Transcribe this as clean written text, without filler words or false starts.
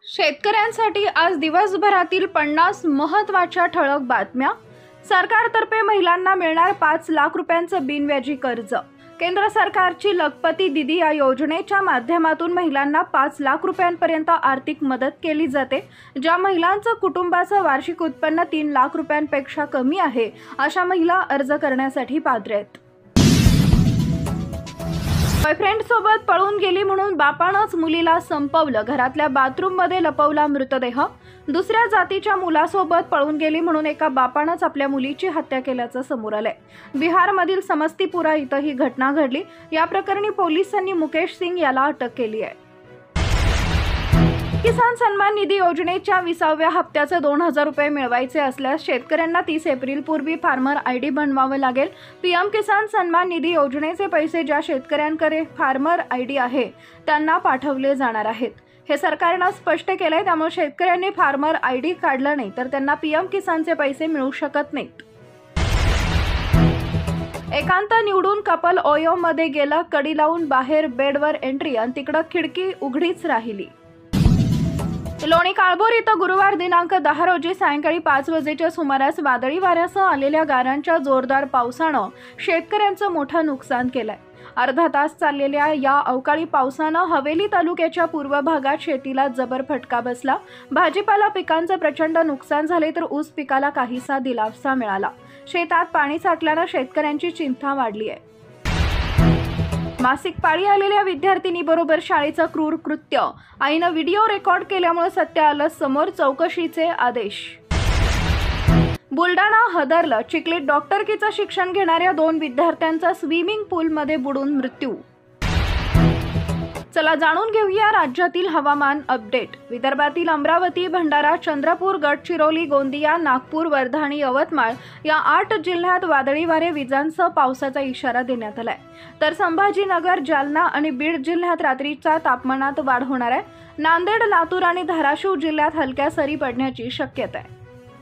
शेतकऱ्यांसाठी आज दिवसभरातील 50 महत्त्वाच्या ठळक बातम्या। सरकारतर्फे महिलांना मिळणार 5 लाख रुपयांचं बिनव्याजी कर्ज। केंद्र सरकारची लखपती दीदी या योजनेच्या माध्यमातून महिलांना 5 लाख रुपयांपर्यंत आर्थिक मदत केली जाते। ज्या महिलांचं कुटुंबाचं वार्षिक उत्पन्न 3 लाख रुपयांपेक्षा कमी आहे अशा महिला अर्ज करण्यासाठी पात्र आहेत। बॉयफ्रेंड सोबत पळून गेली म्हणून बापानंच मुलीला संपवलं, घरातल्या बाथरूममध्ये लपवला मृतदेह। दुसऱ्या जातीच्या मुलासोबत पळून गेली म्हणून एका बापानंच आपल्या मुलीची हत्या केल्याचं समोर आलंय। बिहारमधील समस्तीपुरा इथं ही घटना घडली। या प्रकरणी पोलिसांनी मुकेश सिंग याला अटक केली आहे। किसान सन्मान निधी योजनेच्या 20व्या हप्त्याचे 2000 रुपये मिळवायचे असल्यास शेतकऱ्यांना 30 एप्रिल पूर्वी फार्मर आयडी बनवावे लागेल। पीएम किसान सन्मान निधी योजनेचे पैसे ज्या शेतकऱ्यांकडे फार्मर आयडी आहे त्यांना पाठवले जाणार आहेत, हे सरकारने स्पष्ट केले। त्यामुळे शेतकऱ्यांनी फार्मर आयडी काढला नाही तर त्यांना पीएम किसानचे पैसे मिळू शकत नाहीत। एकांत निवडून कपल ओयो मध्ये गेलं, कडी लावून बाहेर बेडवर एंट्री आणि तिकडे खिडकी उघडीच राहिली। लोणी काळभोर इथं गुरुवार दिनांक 10 रोजी सायंकाळी 5 वाजेच्या सुमारास वादळी वाऱ्यासह आलेल्या गारांच्या जोरदार पावसानं शेतकऱ्यांचं मोठं नुकसान केलंय। अर्धा तास चाललेल्या या अवकाळी पावसानं हवेली तालुक्याच्या पूर्व भागात शेतीला जबर फटका बसला। भाजीपाला पिकांचं प्रचंड नुकसान झाले तर ऊस पिकाला काहीसा दिलासा मिळाला। शेतात पाणी साठल्यानं शेतकऱ्यांची चिंता वाढली आहे। मासिक पाळी आलेल्या विद्यार्थिनीबरोबर शाळेचं क्रूर कृत्य, आईनं व्हिडिओ रेकॉर्ड केल्यामुळे सत्य आलं समोर, चौकशीचे आदेश। बुलडाणा हदरलं, चिखलीत डॉक्टरकीचं शिक्षण घेणाऱ्या 2 विद्यार्थ्यांचा स्विमिंग पूलमध्ये बुडून मृत्यू। चला जाणून घेऊया राज्यातील हवामान अपडेट। विदर्भातील अमरावती, भंडारा, चंद्रपूर, गडचिरोली, गोंदिया, नागपूर, वर्धा आणि यवतमाळ या 8 जिल्ह्यात वादळी वारे, विजांसह पावसाचा इशारा देण्यात आलाय। तर संभाजीनगर, जालना आणि बीड जिल्ह्यात रात्रीच्या तापमानात वाढ होणार आहे। नांदेड, लातूर आणि धाराशिव जिल्ह्यात हलक्या सरी पडण्याची शक्यता आहे।